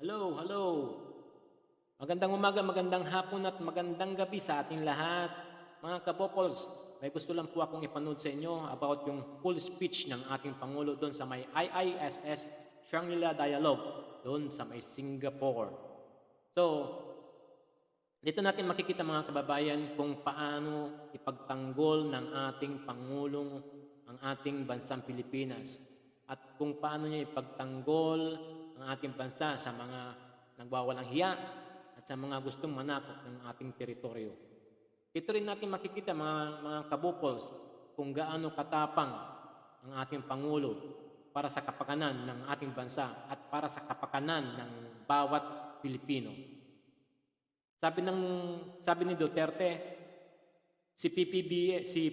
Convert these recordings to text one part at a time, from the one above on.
Hello, hello. Magandang umaga, magandang hapon at magandang gabi sa ating lahat. Mga kabopols, may gusto lang po akong ipanood sa inyo about yung full speech ng ating Pangulo doon sa may IISS Shangri-La Dialogue doon sa may Singapore. So, dito natin makikita mga kababayan kung paano ipagtanggol ng ating Pangulong ang ating bansang Pilipinas at kung paano niya ipagtanggol ang ating bansa sa mga nagwawalang hiya at sa mga gustong manakot ng ating teritoryo. Dito rin natin makikita mga kabopols kung gaano katapang ang ating Pangulo para sa kapakanan ng ating bansa at para sa kapakanan ng bawat Pilipino. Sabi ni Duterte, si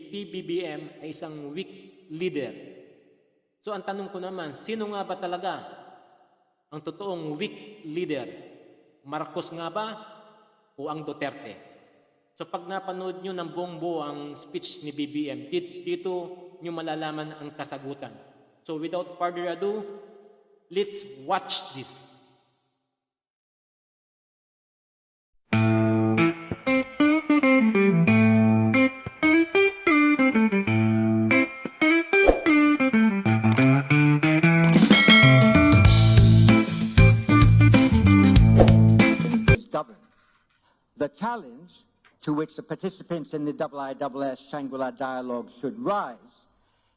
PBBM ay isang weak leader. So ang tanong ko naman, sino nga ba talaga ang totoong weak leader? Marcos nga ba o ang Duterte? So pag napanood nyo ng buong buo ang speech ni BBM, dito nyo malalaman ang kasagutan. So without further ado, let's watch this. The challenge to which the participants in the IISS Shangri-La Dialogue should rise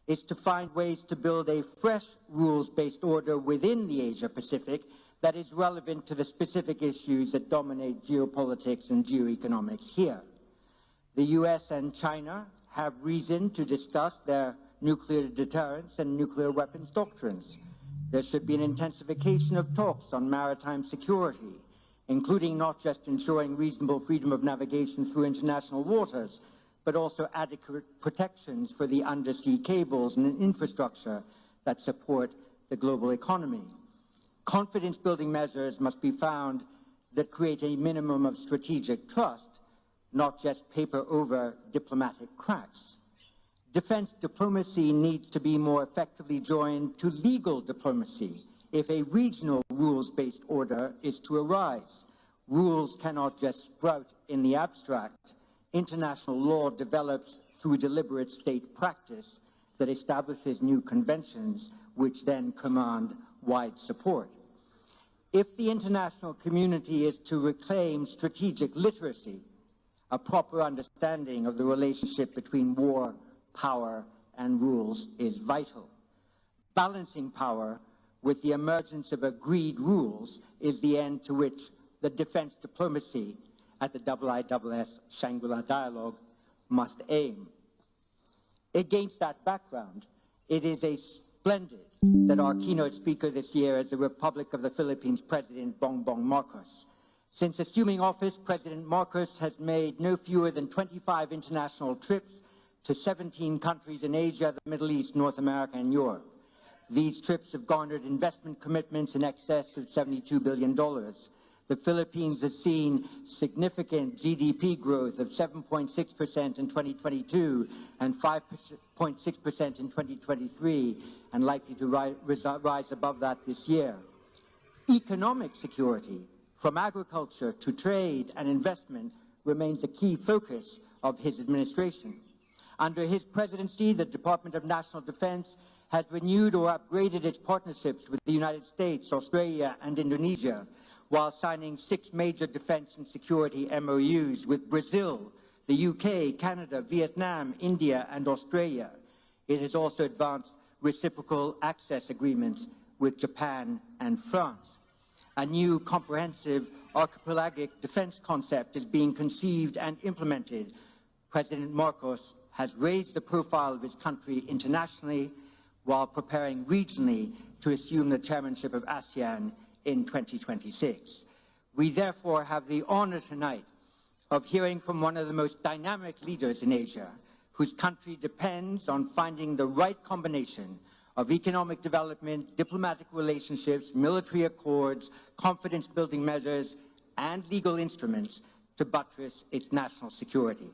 is to find ways to build a fresh rules-based order within the Asia-Pacific that is relevant to the specific issues that dominate geopolitics and geoeconomics here. The US and China have reason to discuss their nuclear deterrence and nuclear weapons doctrines. There should be an intensification of talks on maritime security, including not just ensuring reasonable freedom of navigation through international waters, but also adequate protections for the undersea cables and infrastructure that support the global economy. Confidence-building measures must be found that create a minimum of strategic trust, not just paper-over diplomatic cracks. Defense diplomacy needs to be more effectively joined to legal diplomacy if a regional rules-based order is to arise. Rules cannot just sprout in the abstract. International law develops through deliberate state practice that establishes new conventions which then command wide support. If the international community is to reclaim strategic literacy, a proper understanding of the relationship between war, power, and rules is vital. Balancing power with the emergence of agreed rules is the end to which the defense diplomacy at the IISS Shangri-La Dialogue must aim. Against that background, it is splendid that our keynote speaker this year is the Republic of the Philippines President Bongbong Marcos. Since assuming office, President Marcos has made no fewer than 25 international trips to 17 countries in Asia, the Middle East, North America, and Europe. These trips have garnered investment commitments in excess of $72 billion. The Philippines has seen significant GDP growth of 7.6% in 2022 and 5.6% in 2023, and likely to rise above that this year. Economic security, from agriculture to trade and investment, remains a key focus of his administration. Under his presidency, the Department of National Defense has renewed or upgraded its partnerships with the United States, Australia, and Indonesia, while signing 6 major defense and security MOUs with Brazil, the UK, Canada, Vietnam, India, and Australia. It has also advanced reciprocal access agreements with Japan and France. A new comprehensive archipelagic defense concept is being conceived and implemented. President Marcos has raised the profile of his country internationally while preparing regionally to assume the chairmanship of ASEAN in 2026. We therefore have the honor tonight of hearing from one of the most dynamic leaders in Asia, whose country depends on finding the right combination of economic development, diplomatic relationships, military accords, confidence-building measures, and legal instruments to buttress its national security.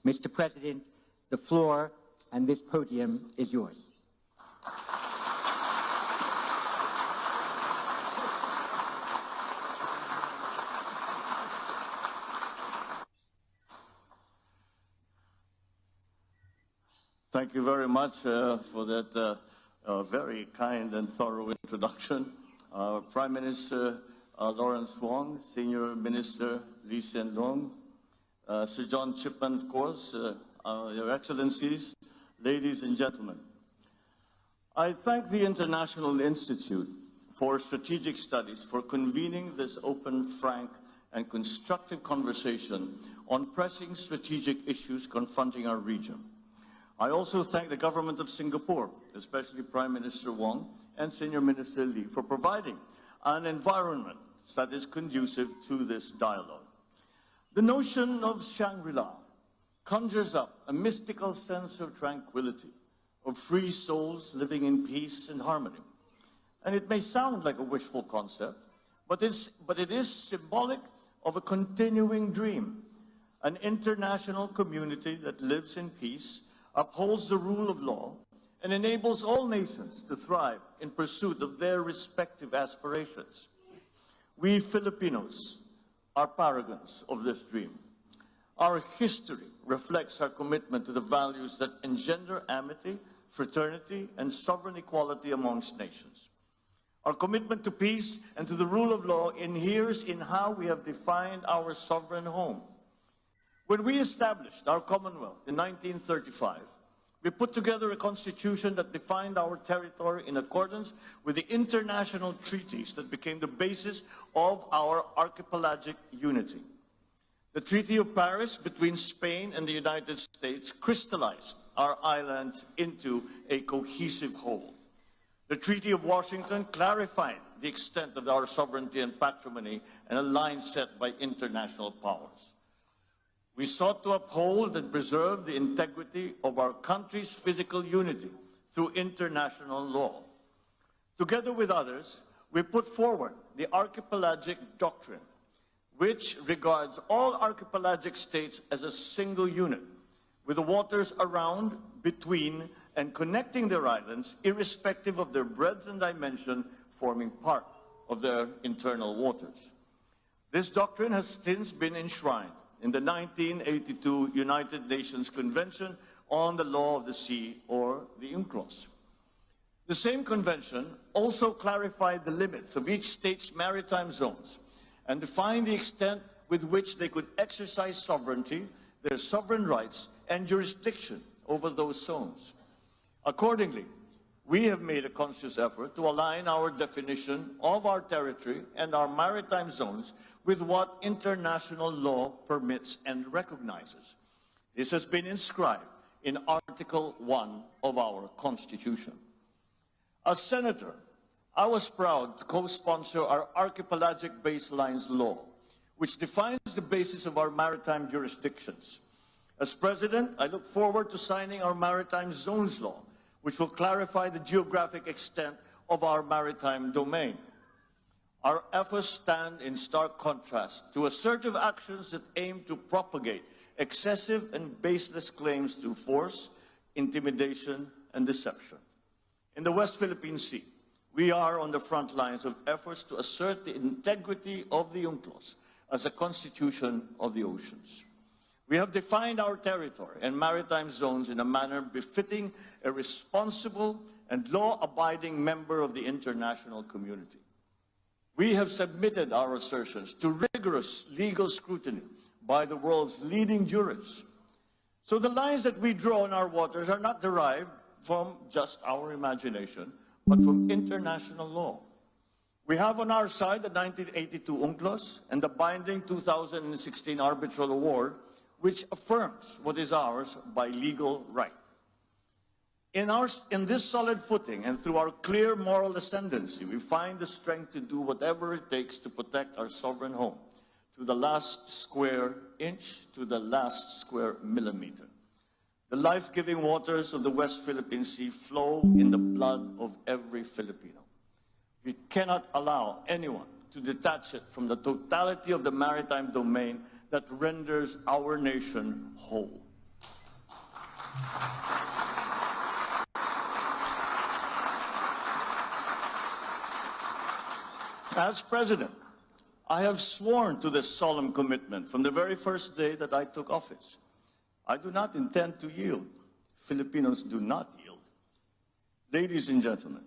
Mr. President, the floor and this podium is yours. Thank you very much for that very kind and thorough introduction. Prime Minister Lawrence Wong, Senior Minister Lee Hsien Loong, Sir John Chipman, of course, Your Excellencies, ladies and gentlemen. I thank the International Institute for Strategic Studies for convening this open, frank, and constructive conversation on pressing strategic issues confronting our region. I also thank the government of Singapore, especially Prime Minister Wong and Senior Minister Lee, for providing an environment that is conducive to this dialogue. The notion of Shangri-La conjures up a mystical sense of tranquility, of free souls living in peace and harmony. And it may sound like a wishful concept, but it is symbolic of a continuing dream, an international community that lives in peace, upholds the rule of law, and enables all nations to thrive in pursuit of their respective aspirations. We Filipinos are paragons of this dream. Our history reflects our commitment to the values that engender amity, fraternity, and sovereign equality amongst nations. Our commitment to peace and to the rule of law inheres in how we have defined our sovereign home. When we established our Commonwealth in 1935, we put together a constitution that defined our territory in accordance with the international treaties that became the basis of our archipelagic unity. The Treaty of Paris between Spain and the United States crystallized our islands into a cohesive whole. The Treaty of Washington clarified the extent of our sovereignty and patrimony and a line set by international powers. We sought to uphold and preserve the integrity of our country's physical unity through international law. Together with others, we put forward the Archipelagic Doctrine, which regards all archipelagic states as a single unit, with the waters around, between, and connecting their islands, irrespective of their breadth and dimension, forming part of their internal waters. This doctrine has since been enshrined in the 1982 United Nations Convention on the Law of the Sea, or the UNCLOS. The same convention also clarified the limits of each state's maritime zones and defined the extent with which they could exercise sovereignty, their sovereign rights, and jurisdiction over those zones. Accordingly, we have made a conscious effort to align our definition of our territory and our maritime zones with what international law permits and recognizes. This has been inscribed in Article 1 of our Constitution. As Senator, I was proud to co-sponsor our Archipelagic Baselines Law, which defines the basis of our maritime jurisdictions. As President, I look forward to signing our Maritime Zones Law, which will clarify the geographic extent of our maritime domain. Our efforts stand in stark contrast to assertive actions that aim to propagate excessive and baseless claims through force, intimidation, and deception. In the West Philippine Sea, we are on the front lines of efforts to assert the integrity of the UNCLOS as a constitution of the oceans. We have defined our territory and maritime zones in a manner befitting a responsible and law-abiding member of the international community. We have submitted our assertions to rigorous legal scrutiny by the world's leading jurists. So the lines that we draw in our waters are not derived from just our imagination, but from international law. We have on our side the 1982 UNCLOS and the binding 2016 arbitral award, which affirms what is ours by legal right. In this solid footing and through our clear moral ascendancy, we find the strength to do whatever it takes to protect our sovereign home, to the last square inch, to the last square millimeter. The life-giving waters of the West Philippine Sea flow in the blood of every Filipino. We cannot allow anyone to detach it from the totality of the maritime domain that renders our nation whole. As President, I have sworn to this solemn commitment from the very first day that I took office. I do not intend to yield. Filipinos do not yield. Ladies and gentlemen,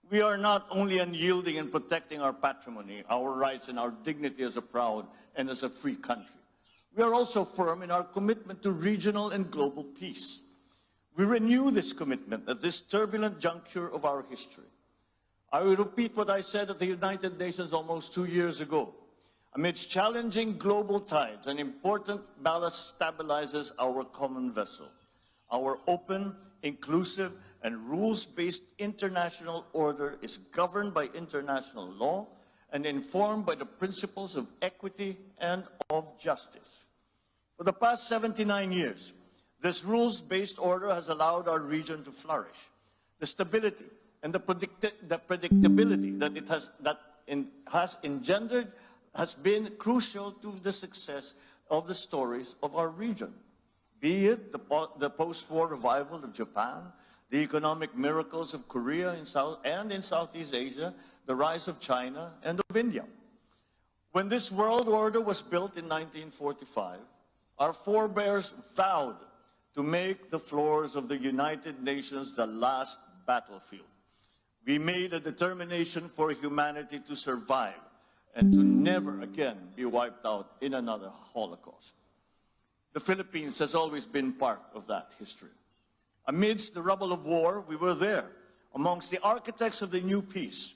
we are not only unyielding in protecting our patrimony, our rights, and our dignity as a proud and as a free country. We are also firm in our commitment to regional and global peace. We renew this commitment at this turbulent juncture of our history. I will repeat what I said at the United Nations almost 2 years ago. Amidst challenging global tides, an important ballast stabilizes our common vessel. Our open, inclusive, and rules-based international order is governed by international law and informed by the principles of equity and of justice. For the past 79 years, this rules-based order has allowed our region to flourish. The stability and the predictability that it has engendered has been crucial to the success of the stories of our region, be it the post-war revival of Japan, the economic miracles of Korea in Southeast Asia, the rise of China and of India. When this world order was built in 1945, our forebears vowed to make the floors of the United Nations the last battlefield. We made a determination for humanity to survive and to never again be wiped out in another Holocaust. The Philippines has always been part of that history. Amidst the rubble of war, we were there, amongst the architects of the new peace.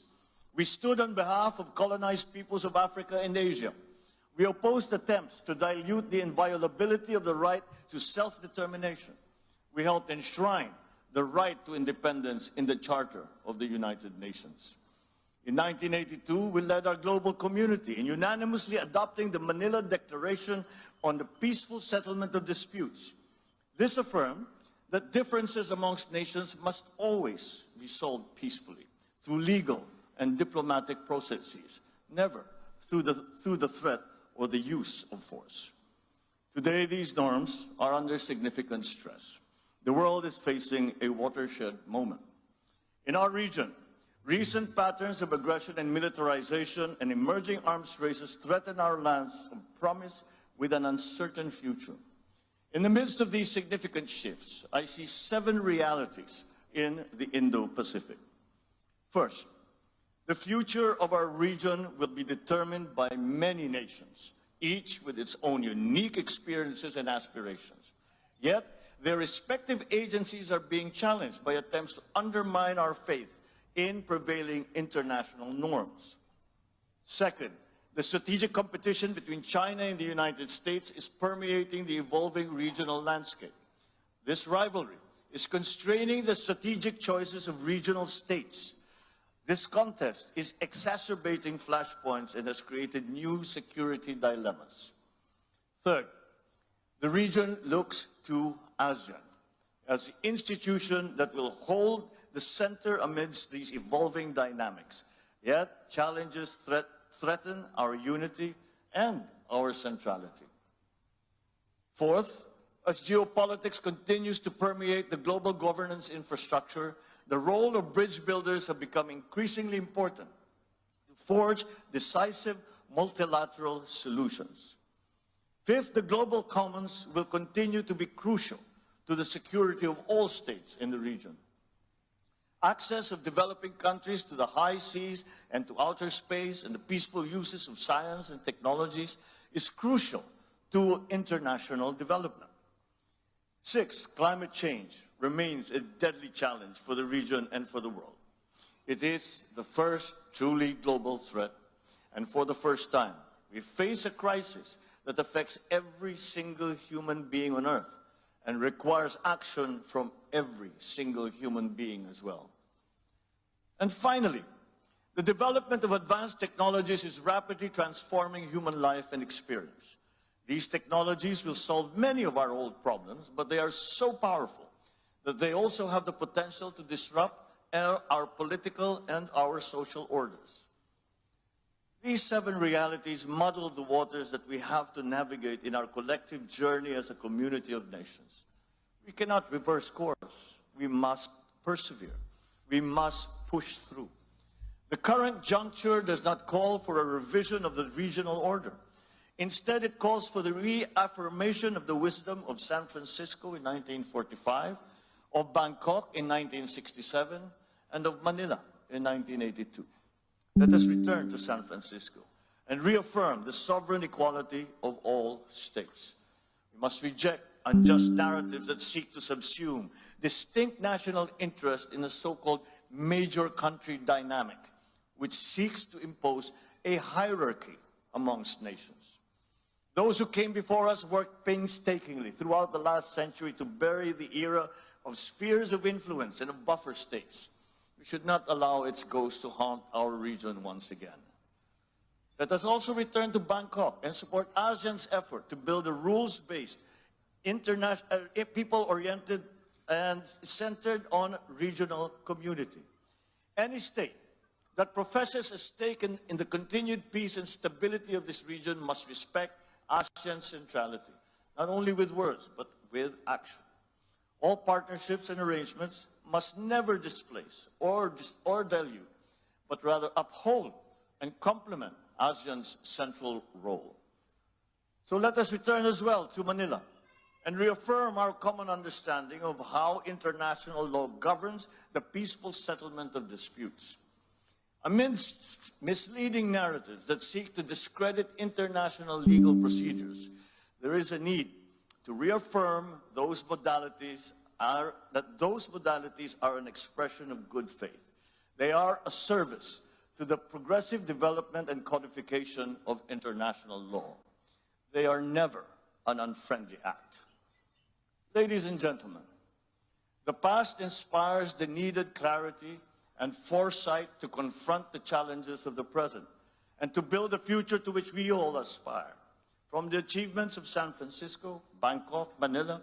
We stood on behalf of colonized peoples of Africa and Asia. We opposed attempts to dilute the inviolability of the right to self-determination. We helped enshrine the right to independence in the Charter of the United Nations. In 1982, we led our global community in unanimously adopting the Manila Declaration on the peaceful settlement of disputes. This affirmed that differences amongst nations must always be solved peacefully through legal and diplomatic processes, never through the threat or the use of force. Today, these norms are under significant stress. The world is facing a watershed moment. In our region, recent patterns of aggression and militarization and emerging arms races threaten our lands of promise with an uncertain future. In the midst of these significant shifts, I see 7 realities in the Indo-Pacific. First, the future of our region will be determined by many nations, each with its own unique experiences and aspirations. Yet, their respective agencies are being challenged by attempts to undermine our faith in prevailing international norms. Second, the strategic competition between China and the United States is permeating the evolving regional landscape. This rivalry is constraining the strategic choices of regional states. This contest is exacerbating flashpoints and has created new security dilemmas. Third, the region looks to ASEAN as the institution that will hold the center amidst these evolving dynamics. Yet, challenges threaten our unity and our centrality. Fourth, as geopolitics continues to permeate the global governance infrastructure, the role of bridge builders have become increasingly important to forge decisive multilateral solutions. Fifth, the global commons will continue to be crucial to the security of all states in the region. Access of developing countries to the high seas and to outer space and the peaceful uses of science and technologies is crucial to international development. Sixth, climate change remains a deadly challenge for the region and for the world. It is the first truly global threat, and for the first time, we face a crisis that affects every single human being on Earth and requires action from every single human being as well. And finally, the development of advanced technologies is rapidly transforming human life and experience. These technologies will solve many of our old problems, but they are so powerful that they also have the potential to disrupt our political and our social orders. These 7 realities muddle the waters that we have to navigate in our collective journey as a community of nations. We cannot reverse course. We must persevere. We must push through. The current juncture does not call for a revision of the regional order. Instead, it calls for the reaffirmation of the wisdom of San Francisco in 1945, of Bangkok in 1967, and of Manila in 1982. Let us return to San Francisco and reaffirm the sovereign equality of all states. We must reject unjust narratives that seek to subsume distinct national interest in a so-called major country dynamic, which seeks to impose a hierarchy amongst nations. Those who came before us worked painstakingly throughout the last century to bury the era of spheres of influence and of buffer states. We should not allow its ghost to haunt our region once again. Let us also return to Bangkok and support ASEAN's effort to build a rules-based, people-oriented, and centered on regional community. Any state that professes a stake in the continued peace and stability of this region must respect ASEAN centrality, not only with words, but with action. All partnerships and arrangements must never displace or dilute, but rather uphold and complement ASEAN's central role. So let us return as well to Manila and reaffirm our common understanding of how international law governs the peaceful settlement of disputes. Amidst misleading narratives that seek to discredit international legal procedures, there is a need to reaffirm those modalities are an expression of good faith. They are a service to the progressive development and codification of international law. They are never an unfriendly act. Ladies and gentlemen, the past inspires the needed clarity and foresight to confront the challenges of the present and to build a future to which we all aspire. From the achievements of San Francisco, Bangkok, Manila,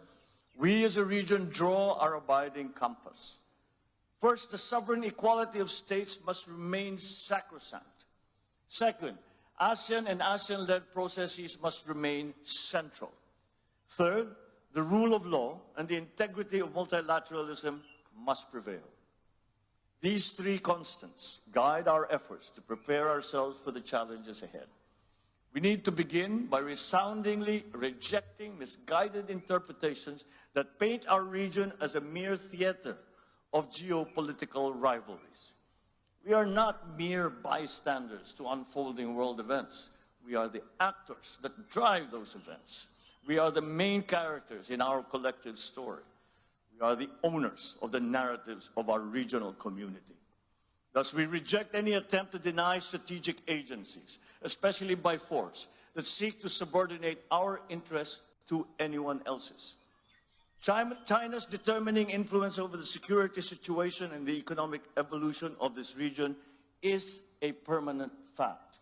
we as a region draw our abiding compass. First, the sovereign equality of states must remain sacrosanct. Second, ASEAN and ASEAN-led processes must remain central. Third, the rule of law and the integrity of multilateralism must prevail. These three constants guide our efforts to prepare ourselves for the challenges ahead. We need to begin by resoundingly rejecting misguided interpretations that paint our region as a mere theater of geopolitical rivalries. We are not mere bystanders to unfolding world events. We are the actors that drive those events. We are the main characters in our collective story. We are the owners of the narratives of our regional community. Thus, we reject any attempt to deny strategic agencies, especially by force, that seek to subordinate our interests to anyone else's. China's determining influence over the security situation and the economic evolution of this region is a permanent fact.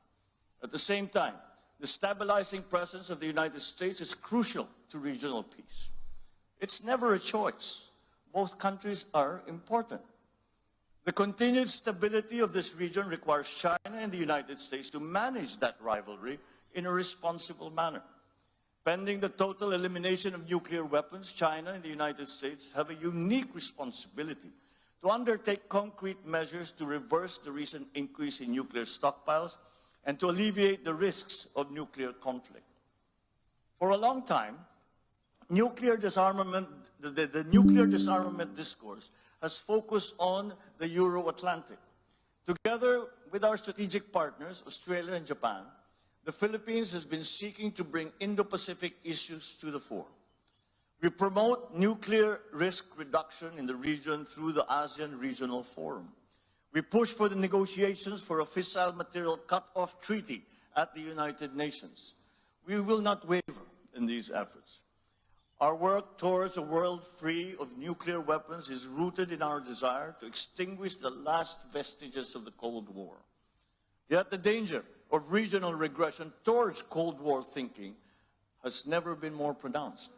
At the same time, the stabilizing presence of the United States is crucial to regional peace. It's never a choice. Both countries are important. The continued stability of this region requires China and the United States to manage that rivalry in a responsible manner. Pending the total elimination of nuclear weapons, China and the United States have a unique responsibility to undertake concrete measures to reverse the recent increase in nuclear stockpiles and to alleviate the risks of nuclear conflict. For a long time, nuclear disarmament, the nuclear disarmament discourse has focused on the Euro-Atlantic. Together with our strategic partners, Australia and Japan, the Philippines has been seeking to bring Indo-Pacific issues to the fore. We promote nuclear risk reduction in the region through the ASEAN Regional Forum. We push for the negotiations for a fissile material cut-off treaty at the United Nations. We will not waver in these efforts. Our work towards a world free of nuclear weapons is rooted in our desire to extinguish the last vestiges of the Cold War. Yet the danger of regional regression towards Cold War thinking has never been more pronounced.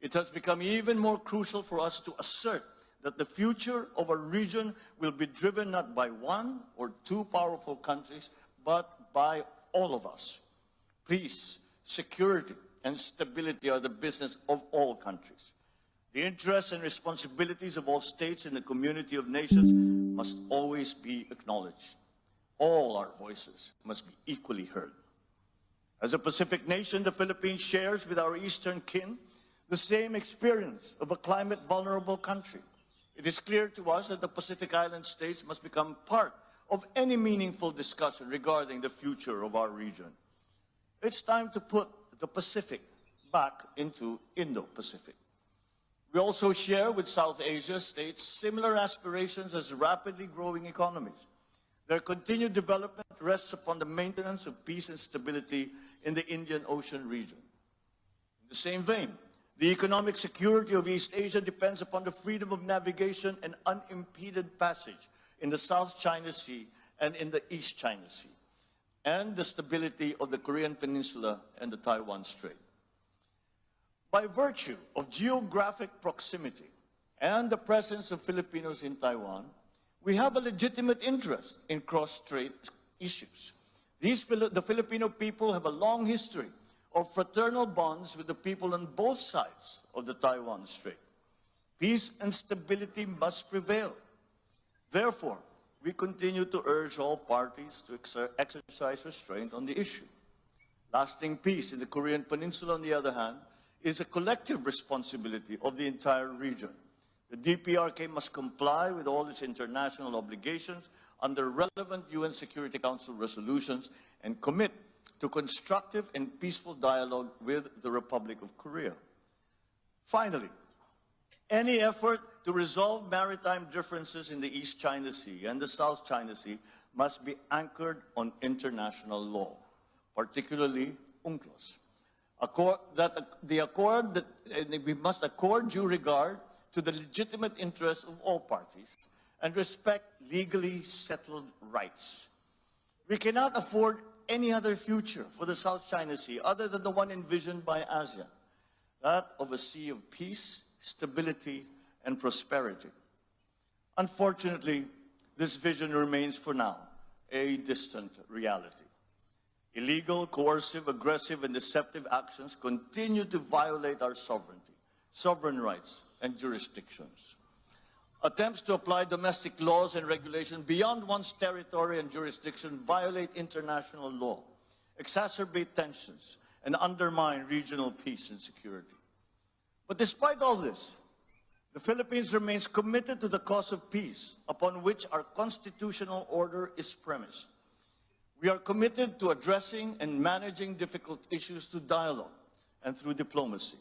It has become even more crucial for us to assert that the future of our region will be driven not by one or two powerful countries, but by all of us. Peace, security, and stability are the business of all countries. The interests and responsibilities of all states in the community of nations must always be acknowledged. All our voices must be equally heard. As a Pacific nation, the Philippines shares with our eastern kin the same experience of a climate-vulnerable country. It is clear to us that the Pacific Island states must become part of any meaningful discussion regarding the future of our region. It's time to put the Pacific back into Indo-Pacific. We also share with South Asia states similar aspirations as rapidly growing economies. Their continued development rests upon the maintenance of peace and stability in the Indian Ocean region. In the same vein, the economic security of East Asia depends upon the freedom of navigation and unimpeded passage in the South China Sea and in the East China Sea, and the stability of the Korean Peninsula and the Taiwan Strait. By virtue of geographic proximity and the presence of Filipinos in Taiwan, we have a legitimate interest in cross-strait issues. The Filipino people have a long history of fraternal bonds with the people on both sides of the Taiwan Strait. Peace and stability must prevail. Therefore, we continue to urge all parties to exercise restraint on the issue. Lasting peace in the Korean Peninsula, on the other hand, is a collective responsibility of the entire region. The DPRK must comply with all its international obligations under relevant UN Security Council resolutions and commit to constructive and peaceful dialogue with the Republic of Korea. Finally, any effort to resolve maritime differences in the East China Sea and the South China Sea must be anchored on international law, particularly UNCLOS. We must accord due regard to the legitimate interests of all parties and respect legally settled rights. We cannot afford any other future for the South China Sea other than the one envisioned by ASEAN, that of a sea of peace, stability, and prosperity. Unfortunately, this vision remains for now a distant reality. Illegal, coercive, aggressive, and deceptive actions continue to violate our sovereignty, sovereign rights, and jurisdictions. Attempts to apply domestic laws and regulations beyond one's territory and jurisdiction violate international law, exacerbate tensions, and undermine regional peace and security. But despite all this, the Philippines remains committed to the cause of peace upon which our constitutional order is premised. We are committed to addressing and managing difficult issues through dialogue and through diplomacy.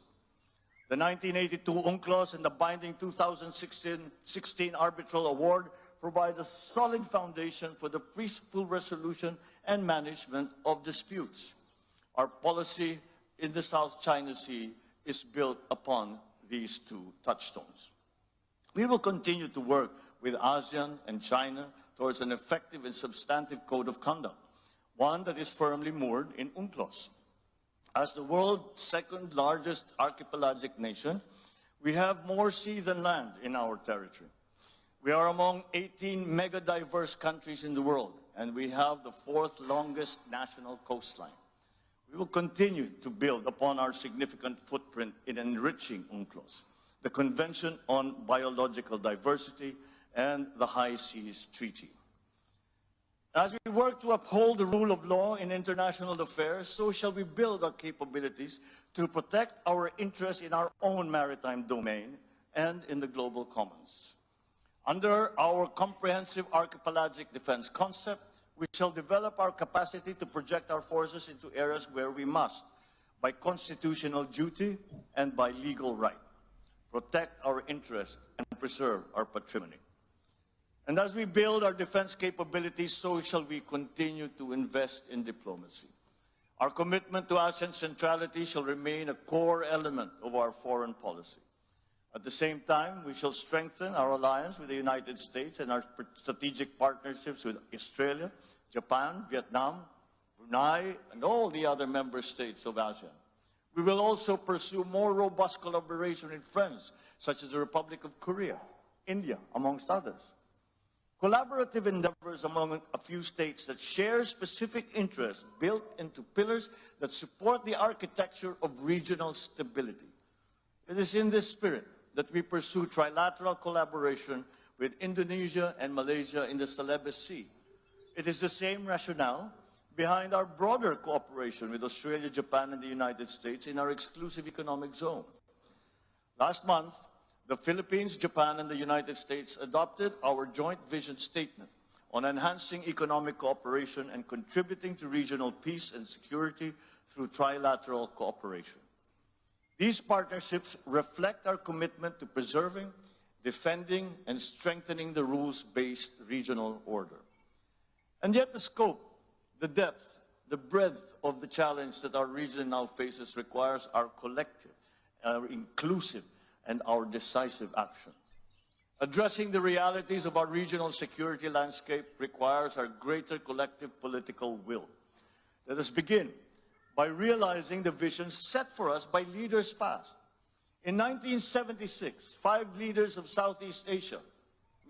The 1982 UNCLOS and the binding 2016 arbitral award provide a solid foundation for the peaceful resolution and management of disputes. Our policy in the South China Sea is built upon these two touchstones. We will continue to work with ASEAN and China towards an effective and substantive code of conduct, one that is firmly moored in UNCLOS. As the world's second largest archipelagic nation, we have more sea than land in our territory. We are among 18 mega-diverse countries in the world, and we have the fourth longest national coastline. We will continue to build upon our significant footprint in enriching UNCLOS, the Convention on Biological Diversity, and the High Seas Treaty. As we work to uphold the rule of law in international affairs, so shall we build our capabilities to protect our interests in our own maritime domain and in the global commons. Under our comprehensive archipelagic defense concept, we shall develop our capacity to project our forces into areas where we must, by constitutional duty and by legal right, protect our interests and preserve our patrimony. And as we build our defense capabilities, so shall we continue to invest in diplomacy. Our commitment to ASEAN centrality shall remain a core element of our foreign policy. At the same time, we shall strengthen our alliance with the United States and our strategic partnerships with Australia, Japan, Vietnam, Brunei, and all the other member states of ASEAN. We will also pursue more robust collaboration with friends, such as the Republic of Korea, India, amongst others. Collaborative endeavors among a few states that share specific interests built into pillars that support the architecture of regional stability. It is in this spirit that we pursue trilateral collaboration with Indonesia and Malaysia in the Celebes Sea. It is the same rationale behind our broader cooperation with Australia, Japan, and the United States in our exclusive economic zone. Last month, the Philippines, Japan, and the United States adopted our joint vision statement on enhancing economic cooperation and contributing to regional peace and security through trilateral cooperation. These partnerships reflect our commitment to preserving, defending, and strengthening the rules-based regional order. And yet the scope, the depth, the breadth of the challenge that our region now faces requires our collective, our inclusive, and our decisive action. Addressing the realities of our regional security landscape requires our greater collective political will. Let us begin by realizing the vision set for us by leaders past. In 1976, 5 leaders of Southeast Asia,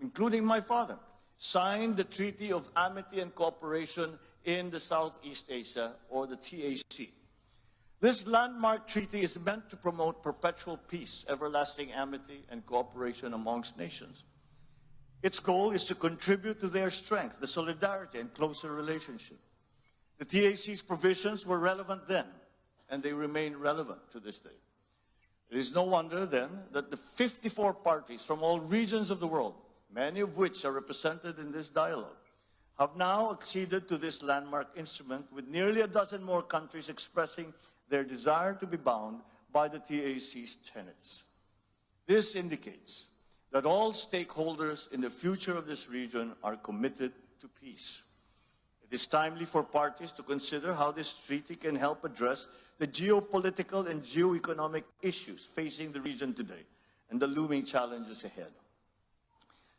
including my father, signed the Treaty of Amity and Cooperation in the Southeast Asia, or the TAC. This landmark treaty is meant to promote perpetual peace, everlasting amity, and cooperation amongst nations. Its goal is to contribute to their strength, the solidarity, and closer relationship. The TAC's provisions were relevant then, and they remain relevant to this day. It is no wonder, then, that the 54 parties from all regions of the world, many of which are represented in this dialogue, have now acceded to this landmark instrument, with nearly a dozen more countries expressing their desire to be bound by the TAC's tenets. This indicates that all stakeholders in the future of this region are committed to peace. It is timely for parties to consider how this treaty can help address the geopolitical and geoeconomic issues facing the region today and the looming challenges ahead.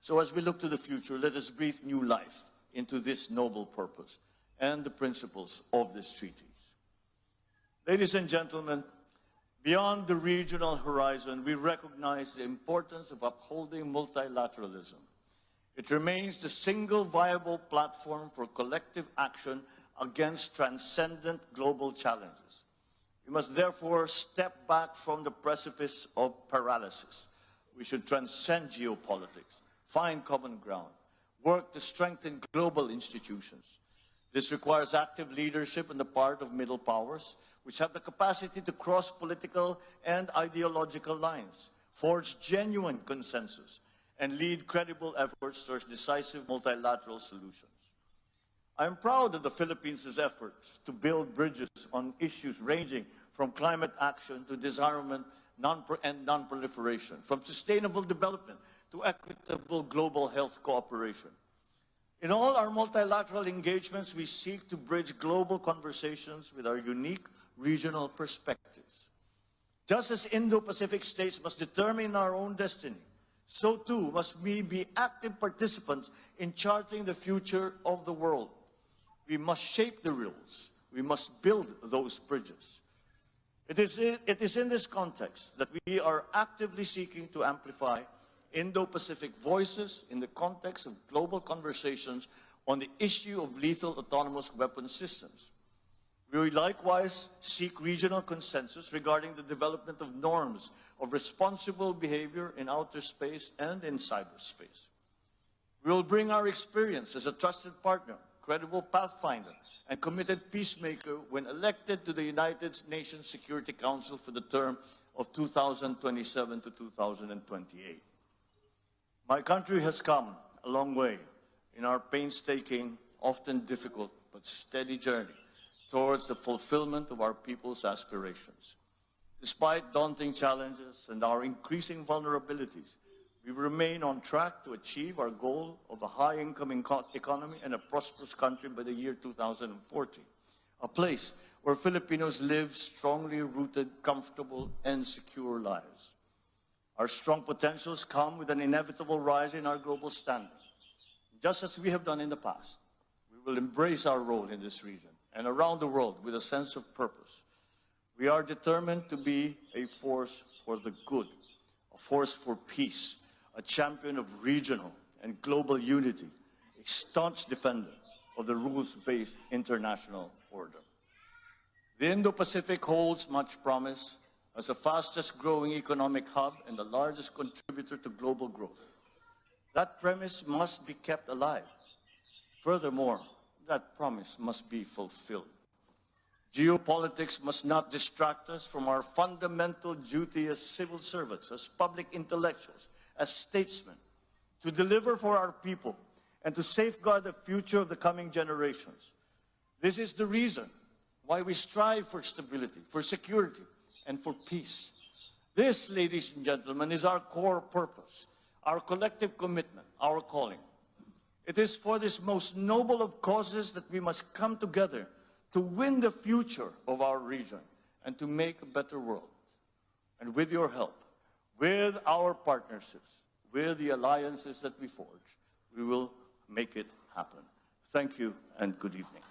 So as we look to the future, let us breathe new life into this noble purpose and the principles of this treaty. Ladies and gentlemen, beyond the regional horizon, we recognize the importance of upholding multilateralism. It remains the single viable platform for collective action against transcendent global challenges. We must therefore step back from the precipice of paralysis. We should transcend geopolitics, find common ground, work to strengthen global institutions. This requires active leadership on the part of middle powers, which have the capacity to cross political and ideological lines, forge genuine consensus, and lead credible efforts towards decisive multilateral solutions. I am proud of the Philippines' efforts to build bridges on issues ranging from climate action to disarmament and non-proliferation, from sustainable development to equitable global health cooperation. In all our multilateral engagements, we seek to bridge global conversations with our unique regional perspectives. Just as Indo-Pacific states must determine our own destiny, so too must we be active participants in charting the future of the world. We must shape the rules. We must build those bridges. It is in this context that we are actively seeking to amplify Indo-Pacific voices in the context of global conversations on the issue of lethal autonomous weapon systems. We likewise seek regional consensus regarding the development of norms of responsible behavior in outer space and in cyberspace. We will bring our experience as a trusted partner, credible pathfinder, and committed peacemaker when elected to the United Nations Security Council for the term of 2027 to 2028. My country has come a long way in our painstaking, often difficult, but steady journey towards the fulfillment of our people's aspirations. Despite daunting challenges and our increasing vulnerabilities, we remain on track to achieve our goal of a high-income economy and a prosperous country by the year 2040, a place where Filipinos live strongly rooted, comfortable, and secure lives. Our strong potentials come with an inevitable rise in our global standard. Just as we have done in the past, we will embrace our role in this region and around the world with a sense of purpose. We are determined to be a force for the good, a force for peace, a champion of regional and global unity, a staunch defender of the rules-based international order. The Indo-Pacific holds much promise as the fastest growing economic hub and the largest contributor to global growth. That premise must be kept alive. Furthermore, that promise must be fulfilled. Geopolitics must not distract us from our fundamental duty as civil servants, as public intellectuals, as statesmen, to deliver for our people and to safeguard the future of the coming generations. This is the reason why we strive for stability, for security, and for peace. This, ladies and gentlemen, is our core purpose, our collective commitment, our calling. It is for this most noble of causes that we must come together to win the future of our region and to make a better world. And with your help, with our partnerships, with the alliances that we forge, we will make it happen. Thank you and good evening.